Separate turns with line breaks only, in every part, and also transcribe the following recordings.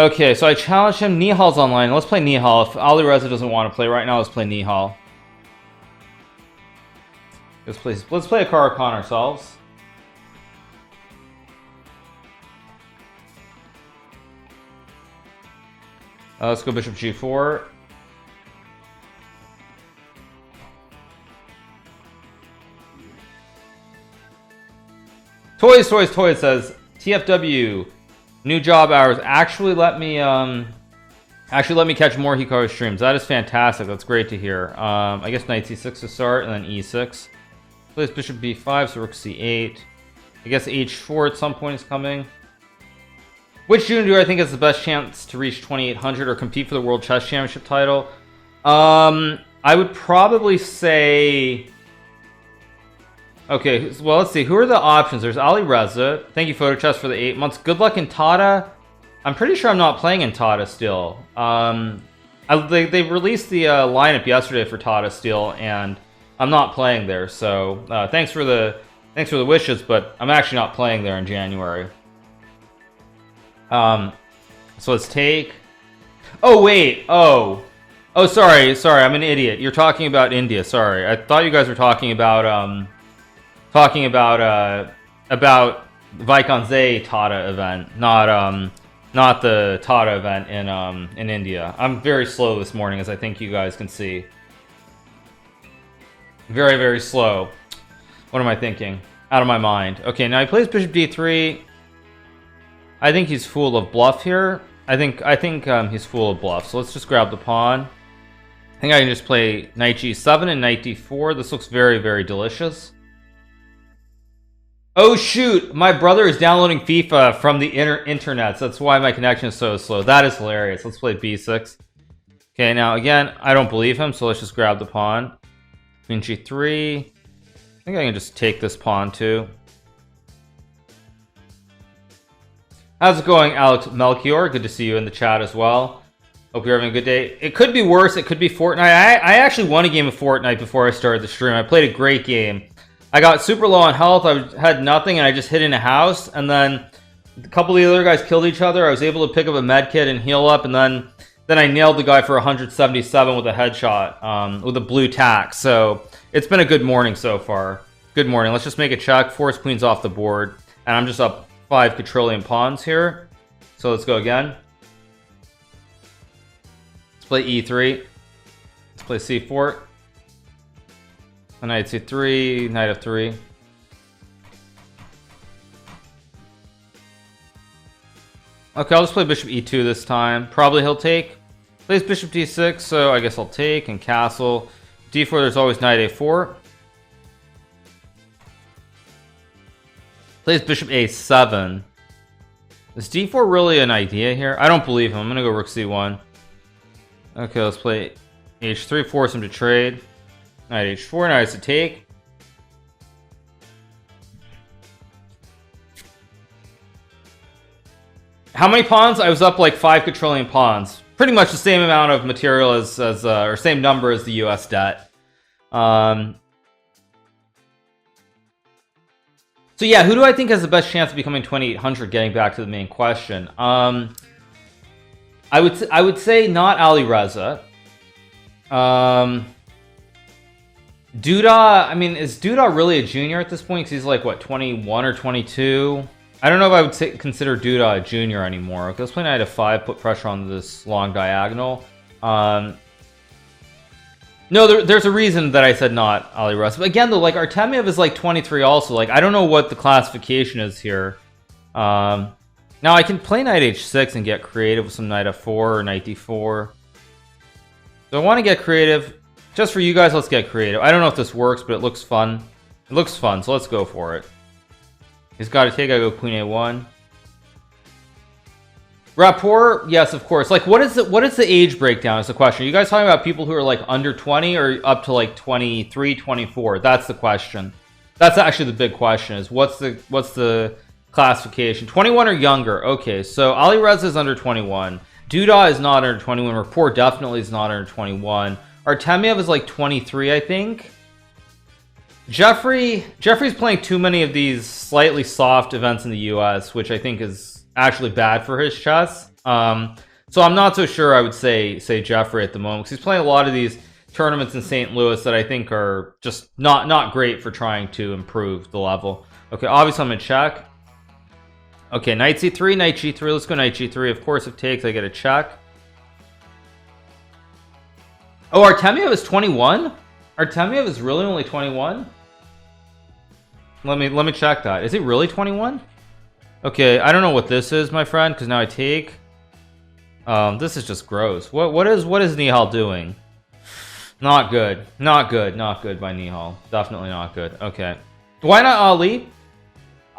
Okay, so I challenged him. Nihal's online. Let's play Nihal. If Ali Reza doesn't want to play right now, let's play Nihal. Let's play Hikaru Con ourselves. Let's go Bishop G4. Toys says TFW new job hours. Actually let me catch more Hikaru streams. That is fantastic. That's great to hear. I guess knight c6 to start and then e6. Plays bishop b5, so rook c8. I guess h4 at some point is coming. Which junior do I think has the best chance to reach 2800 or compete for the World Chess Championship title? I would probably say... Okay, well, let's see. Who are the options? There's Ali Reza. Thank you, PhotoChess, for the 8 months. Good luck in Tata. I'm pretty sure I'm not playing in Tata still. They released the lineup yesterday for Tata still, and I'm not playing there. So thanks for the wishes, but I'm actually not playing there in January. So let's take... Oh, wait. Oh, sorry. I'm an idiot. You're talking about India. Sorry. I thought you guys were talking about Vaikonze Tata event, not the Tata event in India. I'm very slow this morning, as I think you guys can see. Very, very slow. What am I thinking? Out of my mind. Okay, now he plays bishop d3. I think he's full of bluff here. I think he's full of bluff. So let's just grab the pawn. I think I can just play knight g7 and knight d4. This looks very, very delicious. Oh shoot, my brother is downloading FIFA from the internet, so that's why my connection is so slow. That is hilarious. Let's play b6. Okay, now again, I don't believe him, so let's just grab the pawn. Queen g3. I think I can just take this pawn too. How's it going, Alex Melchior? Good to see you in the chat as well. Hope you're having a good day. It could be worse. It could be Fortnite. I actually won a game of Fortnite before I started the stream. I played a great game. I got super low on health. I had nothing, and I just hid in a house. And then a couple of the other guys killed each other. I was able to pick up a med kit and heal up, and then I nailed the guy for 177 with a headshot with a blue tack. So it's been a good morning so far. Good morning. Let's just make a check. Force queens off the board, and I'm just up 5 quadrillion pawns here. So let's go again. Let's play e3. Let's play c4. Knight c3, knight f3. Okay, I'll just play bishop e2 this time. Probably he'll take. Plays bishop d6, so I guess I'll take and castle. d4, there's always knight a4. Plays bishop a7. Is d4 really an idea here? I don't believe him. I'm gonna go rook c1. Okay, let's play h3, force him to trade. Knight h4, now it's to take. How many pawns? I was up like 5 quadrillion pawns. Pretty much the same amount of material as or same number as the US debt. So yeah, who do I think has the best chance of becoming 2800? Getting back to the main question, I would say not Ali Reza. Duda, I mean, is Duda really a junior at this point? Because he's like, what, 21 or 22? I don't know if I would consider Duda a junior anymore. Okay, let's play knight f5, put pressure on this long diagonal. No, there's a reason that I said not Ali Reza. But again, though, like, Artemiev is like 23 also. Like, I don't know what the classification is here. Now, I can play knight h6 and get creative with some knight f4 or knight d4. So I want to get creative. Just for you guys, let's get creative. I don't know if this works, but it looks fun. It looks fun, so let's go for it. He's got to take. I go queen a1. Rapport, yes, of course. Like, what is the age breakdown is the question. Are you guys talking about people who are like under 20 or up to like 23, 24? That's the question. That's actually the big question, is what's the classification? 21 or younger. Okay, so Ali Reza is under 21. Duda is not under 21. Rapport definitely is not under 21. Artemiev is like 23, I think. Jeffrey's playing too many of these slightly soft events in the US, which I think is actually bad for his chess. So I'm not so sure I would say Jeffrey at the moment, because he's playing a lot of these tournaments in St. Louis that I think are just not great for trying to improve the level. Okay, obviously I'm gonna check. Okay, knight c3, knight g3. Let's go knight g3. Of course, if takes, I get a check. Oh, Artemiev is 21? Artemiev is really only 21? Let me check that. Is he really 21? Okay, I don't know what this is, my friend, because now I take. This is just gross. What is Nihal doing? Not good. Not good. Not good by Nihal. Definitely not good. Okay. Why not Ali?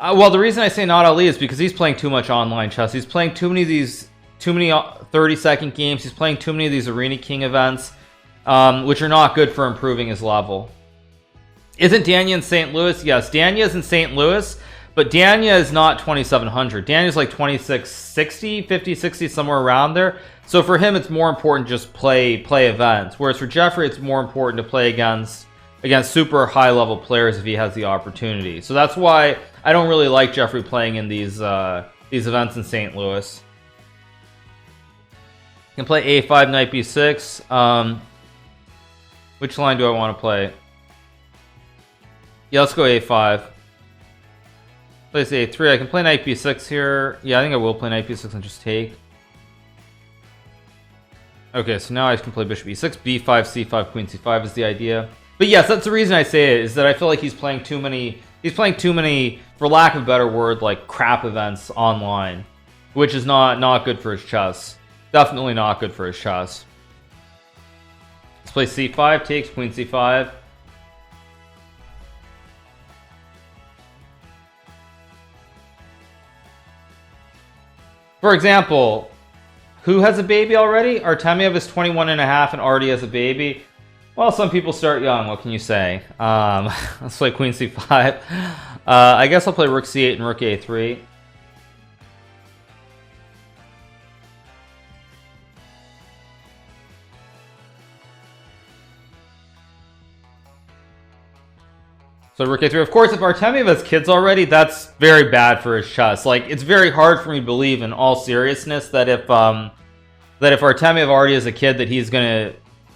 Well, the reason I say not Ali is because he's playing too much online chess. He's playing too many 30-second games. He's playing too many of these Arena King events, which are not good for improving his level. Isn't Danya in St. Louis? Yes, Danya is in St. Louis, but Danya is not 2700. Danya's like 2660, 50, 60, somewhere around there. So for him, it's more important to just play events. Whereas for Jeffrey, it's more important to play against super high-level players if he has the opportunity. So that's why I don't really like Jeffrey playing in these events in St. Louis. You can play a5, knight b6. Which line do I want to play? Yeah, let's go a5. Place a3. I can play knight b6 here. Yeah, I think I will play knight b6 and just take. Okay, so now I can play bishop e6, b5, c5, queen c5 is the idea. But yes, that's the reason I say it, is that I feel like he's playing too many, for lack of a better word, like crap events online, which is not good for his chess. Definitely not good for his chess. Let's play c5, takes, queen c5. For example, who has a baby already? Artemiev is 21 and a half and already has a baby. Well, some people start young. What can you say? Let's play queen c5. I guess I'll play rook c8 and rook a3. So rook a3. Of course, if Artemiev has kids already, that's very bad for his chess. Like, it's very hard for me to believe, in all seriousness, that if Artemiev already has a kid, that he's gonna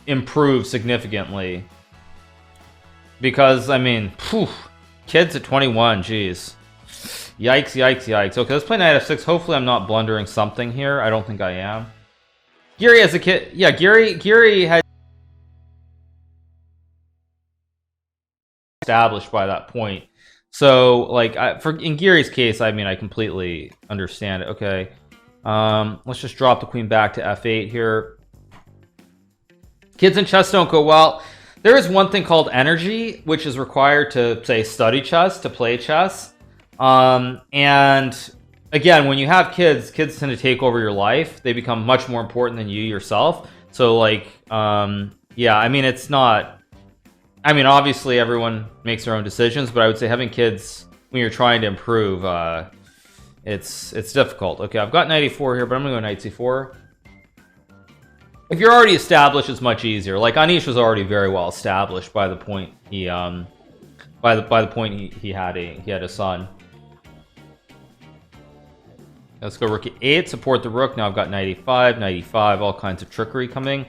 improve significantly. Because, I mean, kids at 21, jeez. Yikes, yikes, yikes. Okay, let's play knight f6. Hopefully I'm not blundering something here. I don't think I am. Giri has a kid. Yeah, Giri had established by that point. So, like, in Giri's case, I mean, I completely understand it. Okay. Let's just drop the queen back to f8 here. Kids in chess don't go well. There is one thing called energy, which is required to, say, study chess, to play chess. And again, when you have kids tend to take over your life. They become much more important than you yourself. So, like, yeah, I mean, it's not... I mean, obviously, everyone makes their own decisions, but I would say having kids when you're trying to improve, it's difficult. Okay, I've got knight e4 here, but I'm gonna go knight c4. If you're already established, it's much easier. Like, Anish was already very well established by the point he by the point he had a son. Let's go rook e8, support the rook. Now I've got knight e5, all kinds of trickery coming.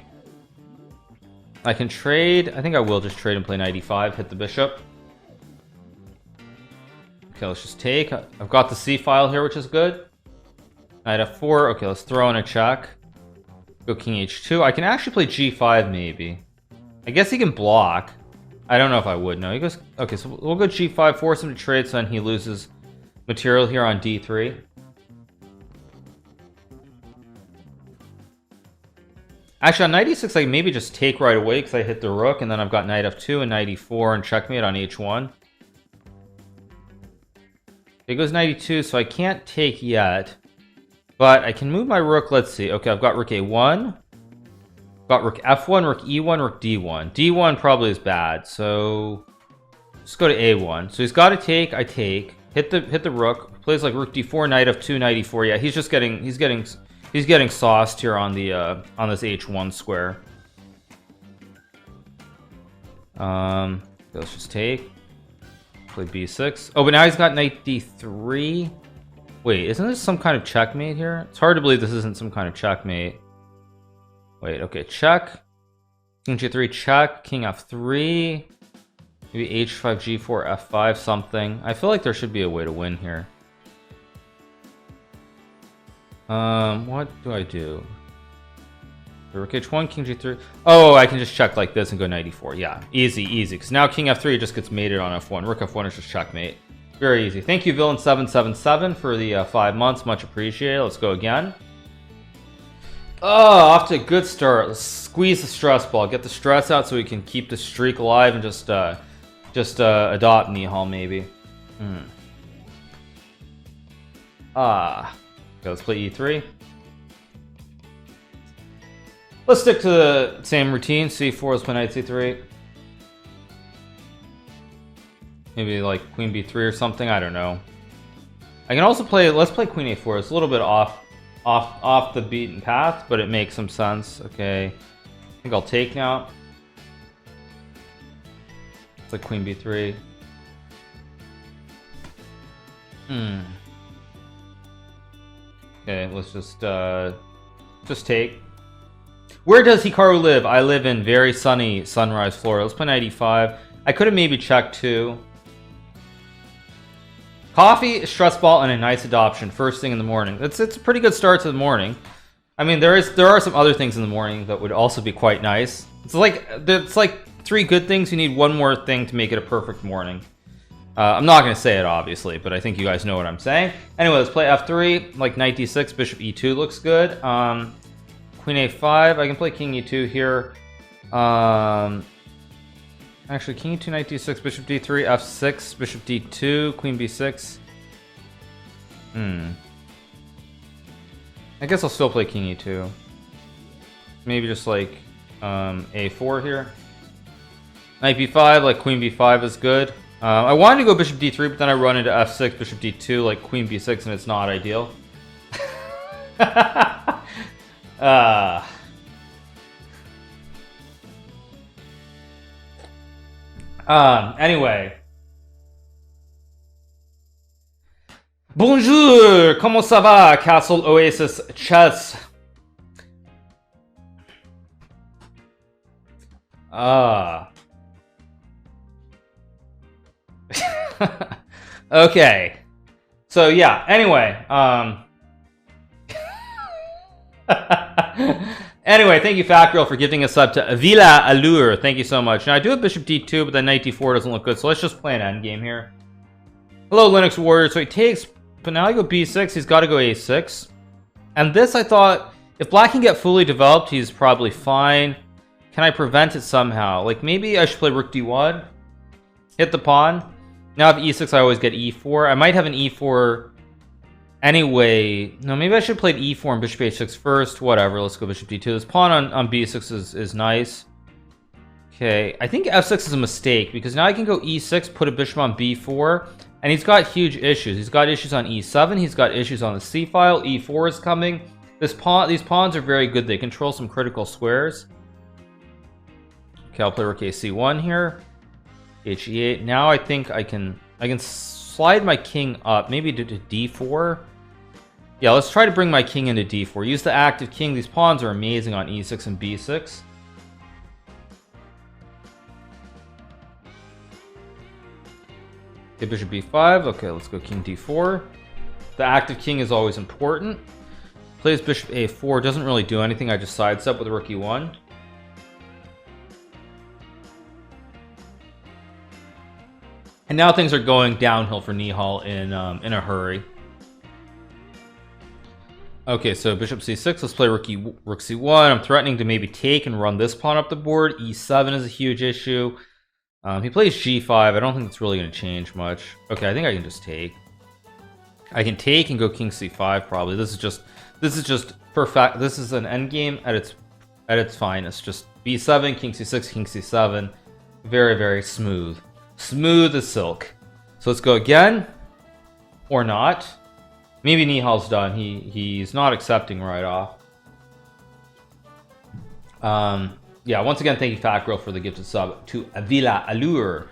I can trade. I think I will just trade and play knight e5, hit the bishop. Okay, let's just take. I've got the c file here, which is good. Knight f4. Okay, let's throw in a check. Go king h2. I can actually play g5 maybe. I guess he can block. I don't know if I would. No, he goes... Okay, so we'll go g5, force him to trade, so then he loses material here on d3. Actually, on knight e6, I can maybe just take right away because I hit the rook, and then I've got knight f2 and knight e4 and checkmate on h1. It goes knight e2, so I can't take yet. But I can move my rook. Let's see. Okay, I've got rook a1. Got rook f1, rook e1, rook d1. d1 probably is bad, so let's go to a1. So he's got to take. I take. Hit the rook. Plays like rook d4, knight f2, knight e4. Yeah, he's getting sauced here on the on this h1 square. Let's just take. Play b6. Oh, but now he's got knight d3. Wait, isn't this some kind of checkmate here? It's hard to believe this isn't some kind of checkmate. Wait, okay, check. King G3, check. King F3. Maybe H5, G4, F5, something. I feel like there should be a way to win here. What do I do? Rook H1, King G3. Oh, I can just check like this and go 94. Yeah, easy, easy. Because now King F3 just gets mated on F1. Rook F1 is just checkmate. Very easy. Thank you, Villain777, for the 5 months. Much appreciated. Let's go again. Oh, off to a good start. Let's squeeze the stress ball. Get the stress out so we can keep the streak alive and just adopt Nihal, maybe. Okay, let's play E3. Let's stick to the same routine. C4, let's play knight C3. Maybe like queen B3 or something. I don't know. I can also play. Let's play queen A4. It's a little bit off the beaten path, but it makes some sense. Okay, I think I'll take now. It's like queen B3. Okay, let's just take. Where does Hikaru live? I live in very sunny Sunrise, Florida. Let's play knight E5. I could have maybe checked too. Coffee, stress ball, and a nice adoption first thing in the morning. It's a pretty good start to the morning. I mean, there are some other things in the morning that would also be quite nice. It's like 3 good things. You need one more thing to make it a perfect morning. I'm not going to say it obviously, but I think you guys know what I'm saying. Anyway, let's play F3. Like knight D6, bishop E2 looks good. Queen A5. I can play king E2 here. Actually, king E2, knight D6, bishop D3, F6, bishop D2, queen B6. I guess I'll still play king E2. Maybe just like A4 here. Knight B5, like queen B5 is good. I wanted to go bishop D3, but then I run into F6, bishop D2, like queen B6, and it's not ideal. Anyway. Bonjour! Comment ça va, Castle Oasis Chess? Okay. So yeah, anyway, anyway, thank you, Fat Girl, for giving us up to Villa Allure. Thank you so much. Now, I do have bishop d2, but then knight d4 doesn't look good, so let's just play an endgame here. Hello, Linux Warrior. So he takes, but now I go b6. He's got to go a6. And this, I thought, if black can get fully developed, he's probably fine. Can I prevent it somehow? Like, maybe I should play rook d1. Hit the pawn. Now I have e6, I always get e4. I might have an e4... Anyway, no, maybe I should play e4 and bishop h6 first. Whatever, let's go bishop d2. This pawn on b6 is nice. Okay, I think f6 is a mistake because now I can go e6, put a bishop on b4, and he's got huge issues. He's got issues on e7, he's got issues on the c file, e4 is coming. These pawns are very good. They control some critical squares. Okay, I'll play rook ac1 here. He8. Now I think I can slide my king up, maybe to d4. Yeah, let's try to bring my king into d4. Use the active king. These pawns are amazing on e6 and b6. Okay, bishop b5. Okay, let's go king d4. The active king is always important. Plays bishop a4. Doesn't really do anything. I just sidestep with rook e1. And now things are going downhill for Nihal in a hurry. Okay, so bishop c6. Let's play rook c1. I'm threatening to maybe take and run this pawn up the board. e7 is a huge issue. He plays g5. I don't think it's really going to change much. Okay, I think I can just take. I can take and go king c5 probably. This is just perfect. This is an endgame at its finest. Just b7, king c6, king c7. Very, very smooth. Smooth as silk. So let's go again. Or not. Maybe Nihal's done. He's not accepting right off. Yeah, once again, thank you, Fat Girl, for the gifted sub to Avila Allure.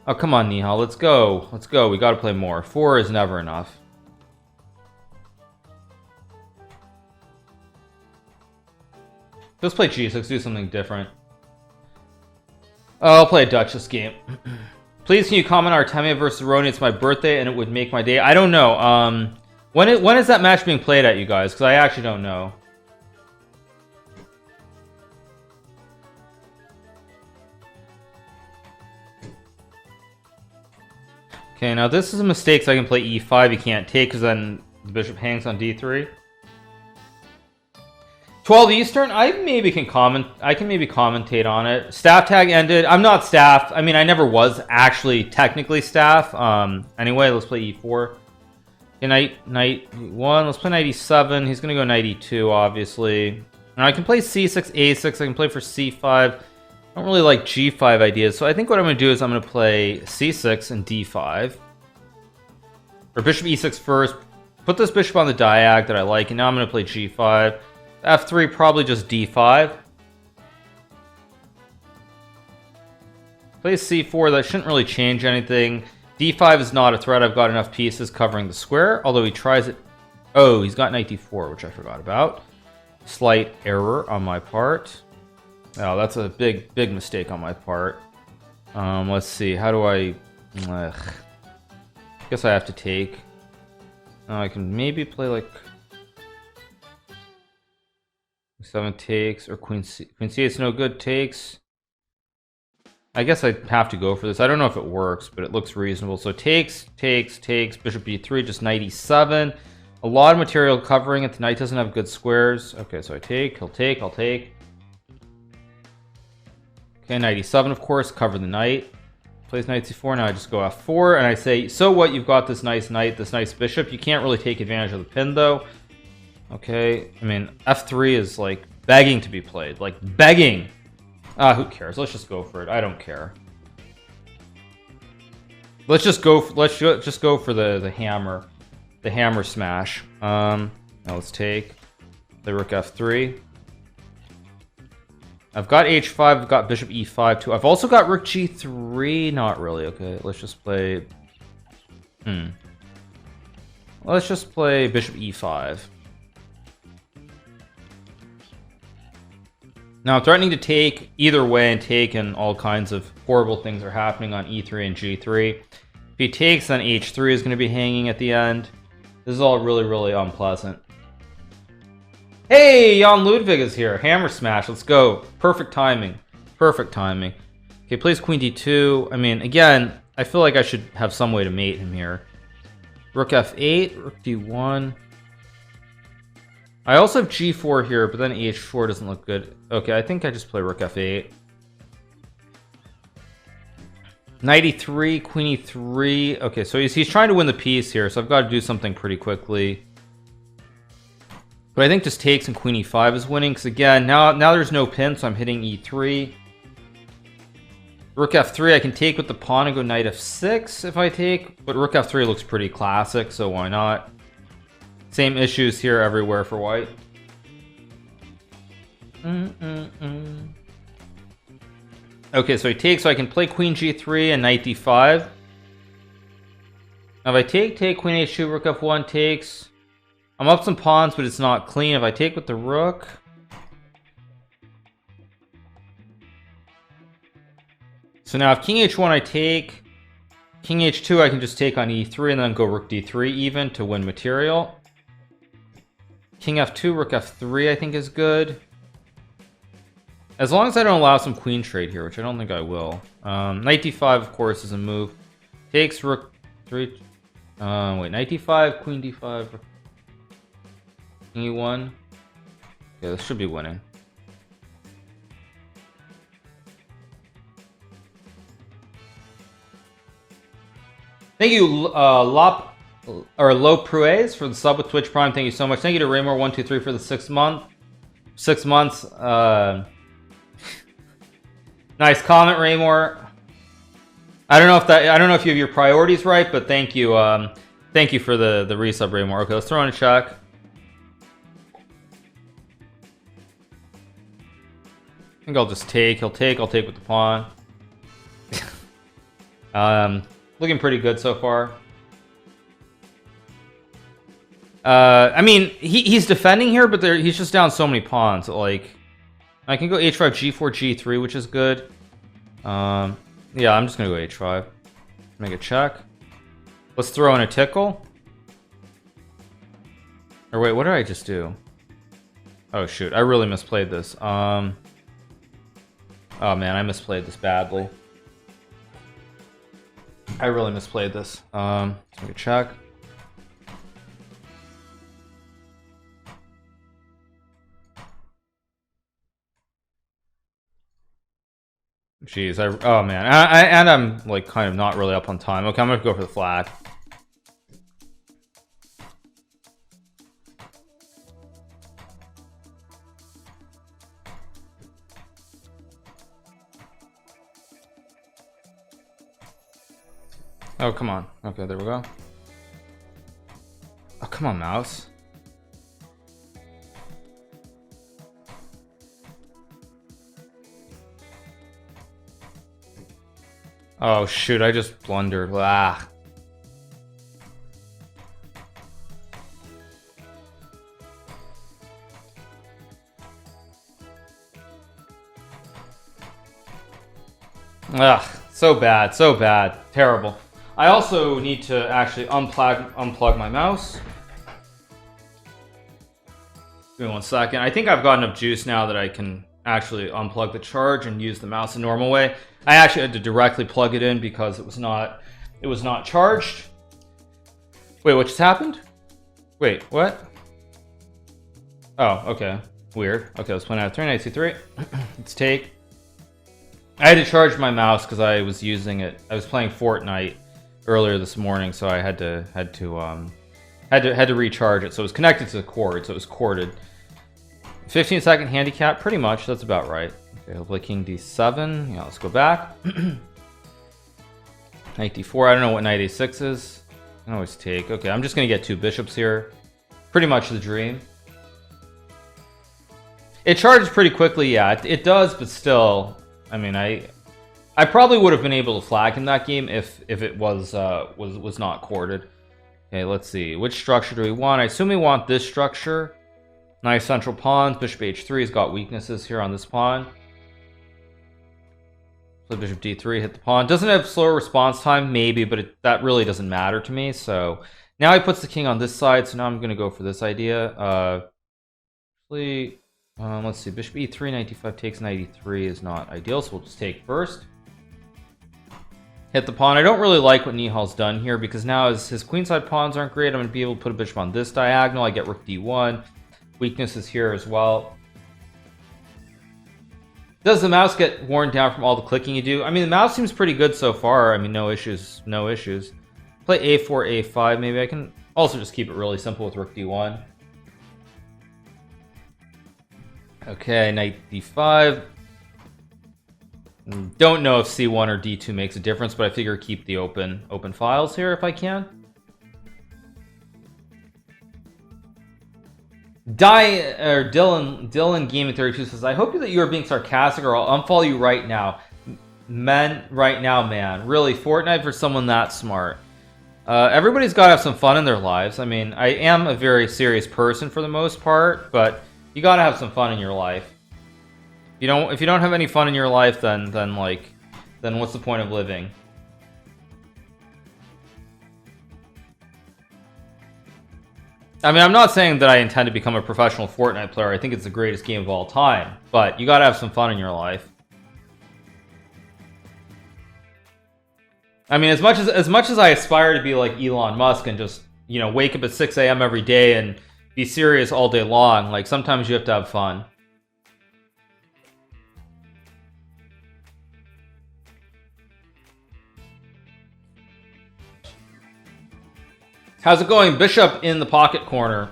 Oh, come on, Nihal. Let's go. Let's go. We got to play more. 4 is never enough. Let's play G6, do something different. I'll play a Dutch this game. Please, can you comment Artemia versus Roni? It's my birthday and it would make my day. I don't know. When is that match being played at, you guys? Because I actually don't know. Okay, now this is a mistake, so I can play e5. You can't take because then the bishop hangs on d3. 12 Eastern. I can maybe commentate on it. Staff tag ended. I'm not staff. I mean, I never was actually technically staff. Anyway, let's play e4. Okay, knight 1. Let's play knight e7. He's gonna go knight e2, obviously. And I can play c6, a6. I can play for c5. I don't really like g5 ideas, so I think what I'm going to do is I'm going to play c6 and d5. Or bishop e6 first. Put this bishop on the diag that I like, and now I'm going to play g5. f3, probably just d5. Play c4, that shouldn't really change anything. d5 is not a threat, I've got enough pieces covering the square, although he tries it. Oh, he's got knight d4, which I forgot about. Slight error on my part. Oh, that's a big mistake on my part. Let's see. How do I... guess I have to take. I can maybe play like... 7 takes, or queen c8's no good, takes. I guess I have to go for this. I don't know if it works, but it looks reasonable. So takes, bishop b3, just knight e7. A lot of material covering it. The knight doesn't have good squares. Okay, so I take, he'll take, I'll take. Okay, knight e7, of course, cover the knight. Plays knight c4, now I just go f4, and I say, so what, you've got this nice knight, this nice bishop. You can't really take advantage of the pin, though. Okay, I mean, f3 is, like, begging to be played. Like, begging! Who cares? Let's just go for it. I don't care. Let's just go for the hammer. The hammer smash. Now let's take. Play rook f3. I've got h5, I've got bishop e5 too. I've also got rook g3. Not really. Okay, let's just play... Let's just play bishop e5. Now I'm threatening to take either way and take, and all kinds of horrible things are happening on e3 and g3. If he takes, then h3 is going to be hanging at the end. This is all really, really unpleasant. Hey, Jan Ludwig is here. Hammer smash. Let's go. Perfect timing. Perfect timing. Okay, plays queen d2. I mean, again, I feel like I should have some way to mate him here. Rook f8, rook d1. I also have g4 here, but then h4 doesn't look good. Okay, I think I just play rook f8. Knight e3, queen e3. Okay, so he's trying to win the piece here, so I've got to do something pretty quickly. But I think just takes and queen e5 is winning, because again, now there's no pin, so I'm hitting e3. Rook f3, I can take with the pawn and go knight f6 if I take, but rook f3 looks pretty classic, so why not? Same issues here everywhere for white. Okay, so he takes, so I can play queen g3 and knight d5. Now if I take queen h2, rook f1 takes. I'm up some pawns, but it's not clean. If I take with the rook... So now if king h1 I take, king h2 I can just take on e3 and then go rook d3 even to win material. King f2, rook f3 I think is good. As long as I don't allow some queen trade here, which I don't think I will. Knight d5 of course is a move. Takes rook 3. Wait, knight d5, queen d5, king e1. Yeah, this should be winning. Thank you, Low Prues for the sub with Twitch Prime. Thank you so much. Thank you to Raymore123 for the 6 month. 6 months. Nice comment, Raymore. I don't know if you have your priorities right, but thank you. Thank you for the resub, Raymore. Okay, let's throw in a check. I think I'll just take. I'll take with the pawn. Looking pretty good so far. I mean, he's defending here, but he's just down so many pawns. Like, I can go h5, g4, g3, which is good. Yeah, I'm just gonna go h5. Make a check. Let's throw in a tickle. Or wait, what did I just do? Oh shoot, I really misplayed this. Oh man, I misplayed this badly. I really misplayed this. Let's make a check. Jeez, oh man, and I'm like kind of not really up on time. Okay, I'm gonna go for the flag. Oh, come on. Okay, there we go. Oh, come on, mouse. Oh, shoot, I just blundered. Ah. Ugh, so bad, so bad. Terrible. I also need to actually unplug my mouse. Give me 1 second. I think I've got enough juice now that I can actually unplug the charge and use the mouse the normal way. I actually had to directly plug it in because it was not charged. Wait, what just happened? Wait, what? Oh, okay. Weird. Okay, let's play out of turn. 8-2-3. Let's take. I had to charge my mouse because I was using it. I was playing Fortnite earlier this morning, so I had to recharge it. So it was connected to the cord, so it was corded. 15-second handicap, pretty much. That's about right. Okay, I'll play King D7. Yeah, let's go back. Knight D4. I don't know what Knight A6 is. I can always take. Okay, I'm just gonna get 2 bishops here. Pretty much the dream. It charges pretty quickly, yeah. It does, but still. I mean, I probably would have been able to flag in that game if it was not corded. Okay, let's see. Which structure do we want? I assume we want this structure. Nice central pawns. Bishop H3 has got weaknesses here on this pawn. Play Bishop D3, hit the pawn. Doesn't have slower response time, maybe, but that really doesn't matter to me. So now he puts the king on this side. So now I'm going to go for this idea. Let's see. Bishop E3, knight D5 takes knight E3 is not ideal, so we'll just take first. Hit the pawn. I don't really like what Nihal's done here because now his queenside pawns aren't great. I'm going to be able to put a bishop on this diagonal. I get rook D1. Weaknesses here as well. Does the mouse get worn down from all the clicking you do? I mean, the mouse seems pretty good so far. I mean, no issues. No issues. Play A4, A5. Maybe I can also just keep it really simple with rook D1. Okay, knight D5. Don't know if C1 or D2 makes a difference, but I figure keep the open files here if I can. Dylan Gaming 32 says, I hope that you are being sarcastic or I'll unfollow you right now. Man. Really, Fortnite for someone that smart. Everybody's got to have some fun in their lives. I mean, I am a very serious person for the most part, but you got to have some fun in your life. If you don't have any fun in your life, then what's the point of living? I mean, I'm not saying that I intend to become a professional Fortnite player. I think it's the greatest game of all time, but you gotta have some fun in your life. I mean, as much as I aspire to be like Elon Musk and just, wake up at 6 a.m. every day and be serious all day long, like sometimes you have to have fun. How's it going? Bishop in the pocket corner.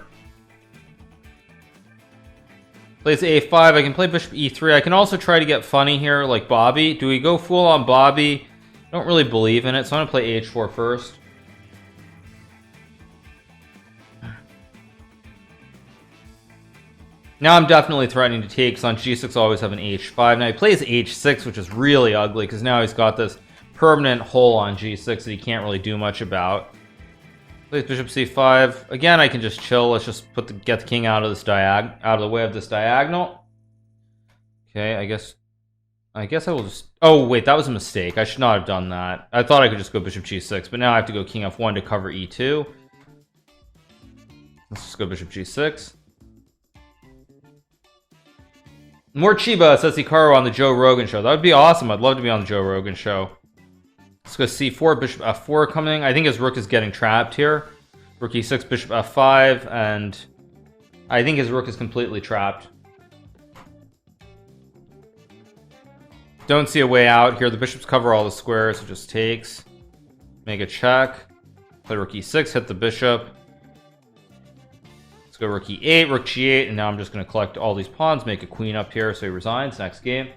Plays A5. I can play Bishop E3. I can also try to get funny here, like Bobby. Do we go full on Bobby? I don't really believe in it, so I'm going to play H4 first. Now I'm definitely threatening to take, because on G6 I always have an H5. Now he plays H6, which is really ugly, because now he's got this permanent hole on G6 that he can't really do much about. Plays Bishop C5. Again, I can just chill. Let's just get the king out of the way of this diagonal. Okay, I guess I will just... Oh, wait, that was a mistake. I should not have done that. I thought I could just go bishop g6, but now I have to go king f1 to cover e2. Let's just go bishop g6. More Chiba, says Hikaru on the Joe Rogan show. That would be awesome. I'd love to be on the Joe Rogan show. Let's go c4, bishop f4 coming. I think his rook is getting trapped here. Rook e6, bishop f5, and I think his rook is completely trapped. Don't see a way out here. The bishops cover all the squares, so it just takes. Make a check. Play rook e6, hit the bishop. Let's go rook e8, rook g8, and now I'm just going to collect all these pawns, make a queen up here, so he resigns. Next game.